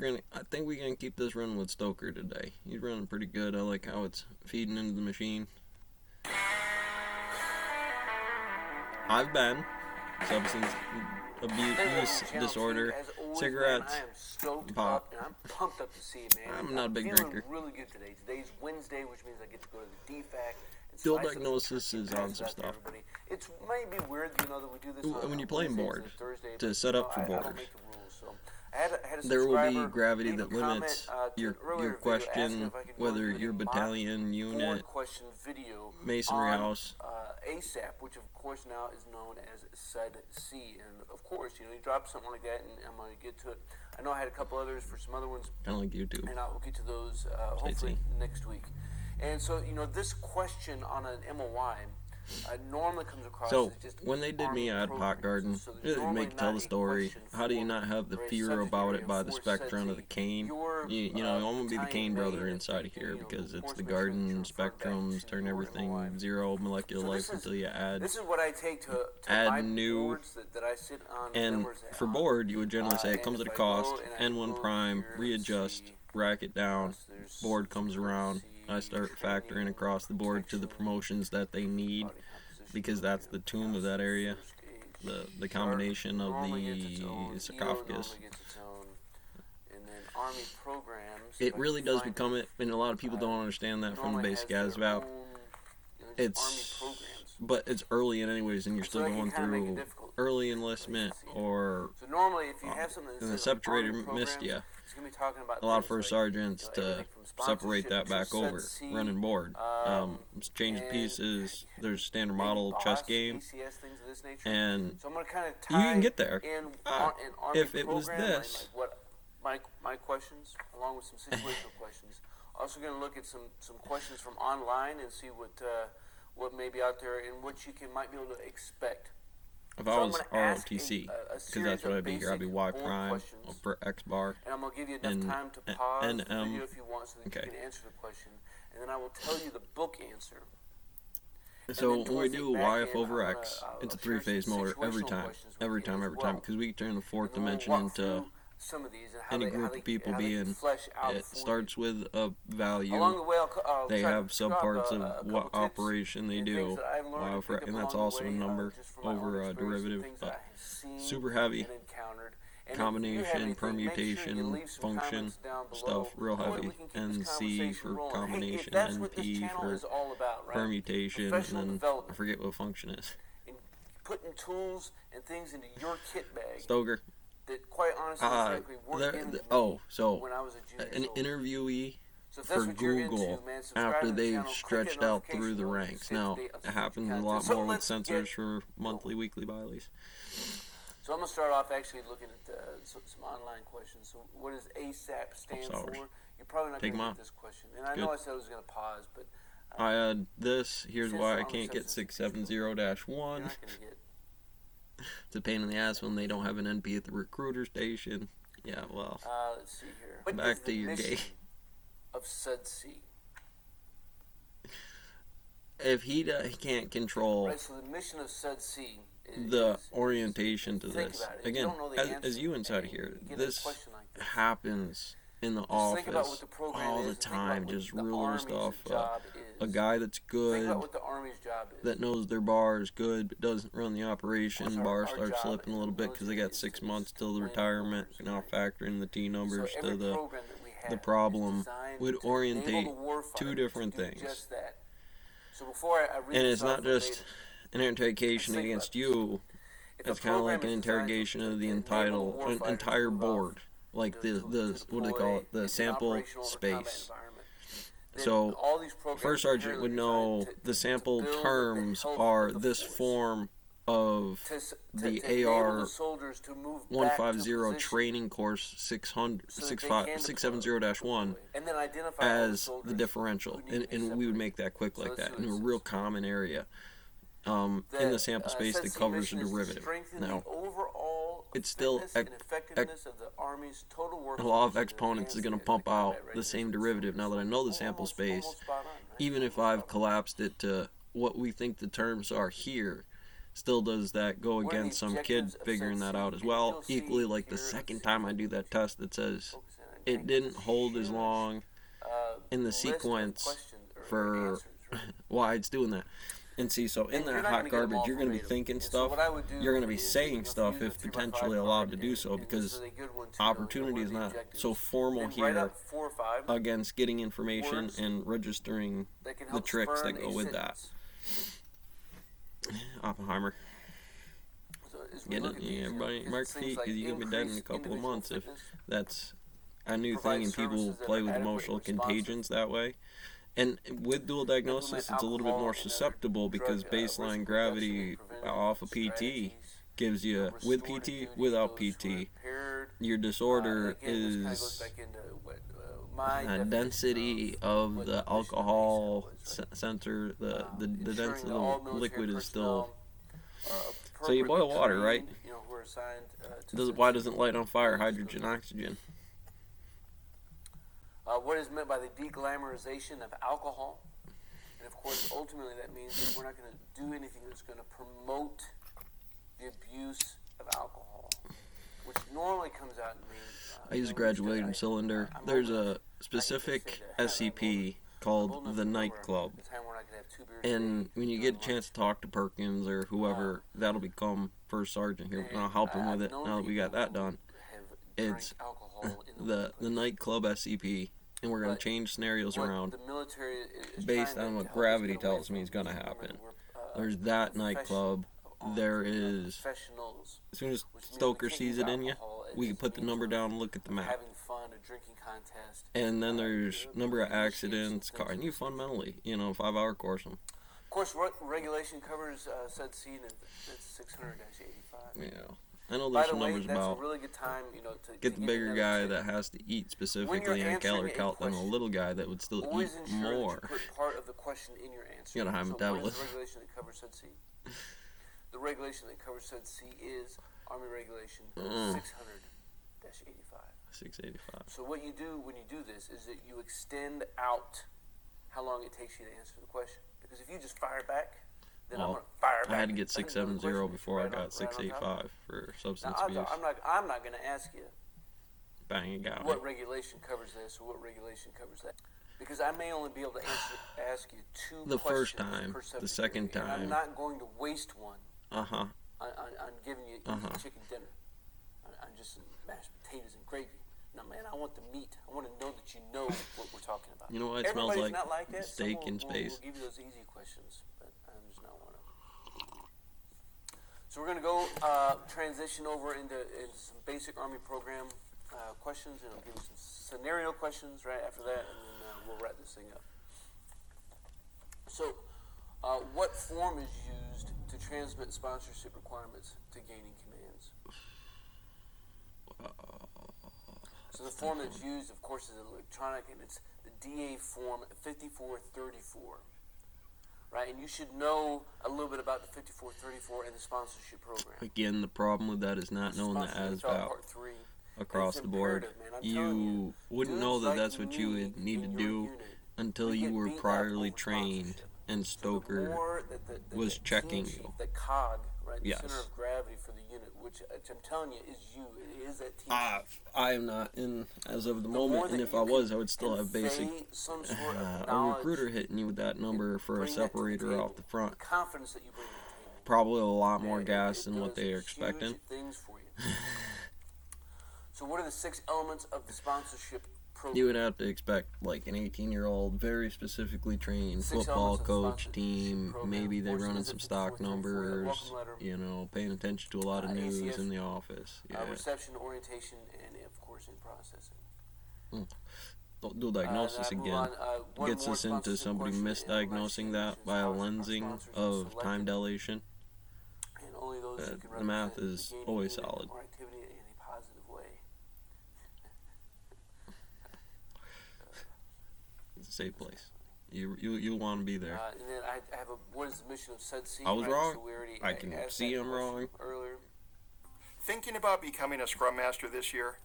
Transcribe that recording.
I think we're gonna keep this running with Stoker today. He's running pretty good. I like how it's feeding into the machine. I've been substance abuse disorder, cigarettes, pot. And I'm pumped up to see you, man. I'm not a big feeling drinker. really good today. Today's Wednesday, which means I get to go to the DFAC. Dual diagnosis is on some stuff. It might be weird, that we do this When you're playing board, Thursday, to set up for I board, don't make the rules, so I had a there will be subscriber gravity leave a that limits comment, to your an earlier video question, asking if I could go whether and do you're a mock battalion, board unit, question video masonry on, house. ASAP, which of course now is known as SED-C, and of course, you drop something like that, and I'm going to get to it. I know I had a couple others for some other ones, Kind of like YouTube. and I'll get to those hopefully next week. And so, this question on an MOI normally comes across So, as just when they did Army me at programs. Pot Garden, So there's they normally make tell not the a story. question How do you for not have the or a fear subject about area it by the for spectrum of the SED-C. cane? Your, I'm gonna be the Kane battalion brother may inside of think, here because of it's course, the make sure that garden you refer back spectrums, to turn your everything MOI. zero molecular So life this is- until you add. This is what I take to add my new, boards that I sit on. And numbers for on. board, you would generally say it And comes at if a I cost. go and I N1 go prime, here and readjust, see, rack it down. there's Board comes around. see I start factoring training, across the board to the protection, promotions that they need, body composition, because that's the tomb of that area. first gauge. The combination of Normally gets its own, the EO sarcophagus. normally gets its own, and then Army programs. It if I really can does find become it, and a lot of people don't understand that from the normally basic has their ASVAB. own, just It's, Army programs. but it's early in anyways, and you're So still that can going kinda make it through difficult. early enlistment or So normally, if you have something that and the says Army separator missed programs, you. it's gonna be talking about A lot of things first like, sergeants to everything from separate sponsorship that to back over, SED-C, running board. Change and pieces. There's standard maybe model chess boss, game, ACS, things of this nature. and So I'm gonna kind of you tie can get there. in Ah, an Army if it was program, like this. what my questions, along with some situational questions. Also gonna look at some questions from online and see what may be out there and what you might be able to expect. If So I I'm was gonna ask ROTC, a because series that's what of I'd be here. I'd be basic Y board prime questions. for X bar. And I'm going to give you enough And- time to pause the NM. video if you want so that Okay. you can answer the question. And then I will tell you the book answer. So then when we towards the do back YF end, over I'm X, gonna, it's a I'll share three-phase some motor every situational time, questions with every you time, as every time, well. because we turn the fourth And then we'll dimension walk into through some of these and how any they, group of people how they being. flesh out It for you. starts with a value. Along the way, I'll They try to have drop subparts a of couple what tips operation they and do, things that I've learned to pick up and that's along the also a way, number just from my own over a experience and derivative. things that But I have seen super heavy, and encountered. And if you have combination, anything, make sure you permutation, leave some function comments down below. stuff, real That way heavy, we can keep and this C conversation for rolling. Hey, if combination, that's and what this P channel for is all about, right? permutation, and Professional then I development. forget what function is. And putting tools and things into your kit bag Stoker. that, quite honestly, frankly, weren't in me so when I was a junior. an interviewee So if that's for what you're into, Google man, subscribe after to the they've channel, click stretched that out through the notification bell, ranks. stay up Now to date on it future happens a content. lot So more with let's sensors get for monthly, weekly, biallys. So I'm going to start off actually looking at some online questions. So what does ASAP stand for? You're probably not Take going to 'em get out. this question. And I Good. know I said I was going to pause, but I had this. Here's since why the I Army can't get Substance 670-1. you're not going to get. It's a pain in the ass when they don't have an NP at the recruiter station. Yeah, well, Let's see here. What back is to the your mission gay. of SED-C? If he can't control Right, so the mission of SED-C is the orientation to think this, about it. If you again, don't know the as answer you inside and here, you get a this question like this, happens in the just think about office what the program all is the and think about time, what just the ruling Army's stuff. job A is. guy that's Think good, about what the Army's job is. that knows their bar is good, but doesn't run the Of operation. course, Bar our starts job slipping a in little the bit because they military got is 6 to months till the plan retirement. orders, Now right? factor in the T numbers So to every the program that we have problem is designed would to orientate enable the warfighter two different to do things. just that. So before I read And this it's not off just verbatim, an interrogation Let's think against about you. if a It's kind of like program an is designed interrogation to of the enable the warfighter to entire move board, off like to the what do they call deploy it, the into an sample operational or combat space. environment, then So all these programs first are sergeant would know designed to the sample build the terms health are of the this force. form of the enable AR the soldiers to move back to 150 position training course 600 so that they can 670-1 and then identify all the as soldiers the differential, who need to be and we would separated. make that quick So like let's that see in what a it real says. common area in the sample space that SED-C covers the mission is to derivative. strengthen Now, the overall it's still fitness and effectiveness of the Army's total a workforce law of and exponents is enhance going to the pump out combat the same readiness. derivative now that I know the sample Almost space. spot on, right? Even if I've collapsed it to what we think the terms are here, still does that go What are the against some kid objectives of figuring that SED-C? out as And well? you'll see Equally, like the here, second time I do that test that says focus on it didn't hold as long in the list of sequence questions or for answers, right? why it's doing that. And see, so in And you're that not hot gonna get them garbage, all you're going to be verbatim. thinking And so stuff. what I would do You're going to be is, saying if you stuff use a if 3x5 potentially card, allowed to do so, and this because is a good one to know, opportunity what is are the not objectives. so formal Then write here up 4 or 5 against getting information words and registering that can the help tricks spurn that a go with that. sentence. Oppenheimer. So as we Get look it? at Yeah, these, everybody because mark it's things feet like because you're going to be dead in a increase couple of individual months if fitness, that's a new provide thing and people services that play are with adequate emotional and responsive, contagions that way. And with dual diagnosis, implement it's a little bit alcohol more and other susceptible because drug risk baseline reduction and gravity preventative off of PT strategies, gives you, with restore to PT, duty without those who are PT, impaired. your And disorder again, this kind of goes is back into what my definition density of of what the the mission of alcohol ACL is, right? center, the Ensuring density that of all the military liquid is still. personnel are So you boil water, right? trained, who are assigned to Why sensitive doesn't light on fire areas. hydrogen oxygen? What is meant by the deglamorization of alcohol? And of course, ultimately, that means that we're not going to do anything that's going to promote the abuse of alcohol, which normally comes out and means. I use a graduating cylinder. There's a specific SCP called the Nightclub. And when you get a chance to talk to Perkins or whoever, that'll become first sergeant here, and I'll help him with it now that we got that done. It's the Nightclub SCP, and we're going to change scenarios around based on what gravity tells me is going to happen. There's that nightclub. There is, as soon as Stoker sees it in you, we can put the number down and look at the map. Having fun, a drinking contest. And then there's number of accidents, car, and you fundamentally, 5-hour course them. Of course, regulation covers said C, and it's 600-85. Yeah. I know By there's the some way, numbers that's about a really good time, to get the bigger another guy tip. that has to eat When specifically you're on answering calorie a count than a question, little guy that would still always eat ensure more. that you put part of the question in your answer. You gotta have so what metabolism. is the regulation that covers said C? The regulation that covers said C is Army Regulation 600-85. 685. So what you do when you do this is that you extend out how long it takes you to answer the question. Because if you just fire back, then I'm Well, going to fire back. I had to get I think another 670 question before I right on- got right on top. 685 for substance Now, abuse. I'm not going to ask you Bang, you got me. what regulation covers this or what regulation covers that. Because I may only be able to ask you 2 The first questions time, per the subject second area, and time. I'm not going to waste one Uh-huh. on giving you easy chicken dinner. On just some mashed potatoes and gravy. No, man, I want the meat. I want to know that you know what we're talking about. You know what? It smells Everybody's like not like that. steak Some in will space. give you those easy questions, but I'm just not one of them. So we're going to go transition over into some basic Army program questions, and I'll give you some scenario questions right after that, and then we'll wrap this thing up. So, what form is used to transmit sponsorship requirements to gaining commands? So the form that's used, of course, is electronic, and it's the DA form 5434. Right, and you should know a little bit about the 5434 and the sponsorship program. Again, the problem with that is not knowing the Sponsorship ASVAB Part 3. across It's the board. imperative, man. I'm telling You wouldn't know dudes that like that's what you me would need to in your do unit, until we you get were beat up priorly over trained sponsorship. and So the Stoker more that was team checking chief, you. the cog, right, the Yes. center of gravity for the unit, which I'm telling you is you. It is that team chief. I am not in as of the more moment, and that if you I can was, I would still have basic. convey some sort of A knowledge recruiter hitting you with that number for a bring that to the separator table, off the front. the confidence that you bring to the table. Probably a lot more And gas it than what does they are huge expecting. things for you. So what are the 6 elements of the sponsorship program? You would have to expect like an 18-year-old, very specifically trained 6 football elements of the coach sponsorship team. program. Maybe they're Portion running is at some stock 5434, numbers. welcome letter, Paying attention to a lot of news ACS, in the office. Yeah. reception, orientation, and of course in processing. Dual diagnosis Then I move again on, one gets more us into sponsorship somebody question, and misdiagnosing that by a lensing sponsors are of selected, time dilation. and only those who can the math represent is the gaining always unit solid. or activity in a positive way. It's a safe place. You want to be there. And then I have what is the mission of SEDC? I was right? wrong. So we already I can asked see that I'm question wrong. earlier. Thinking about becoming a Scrum Master this year?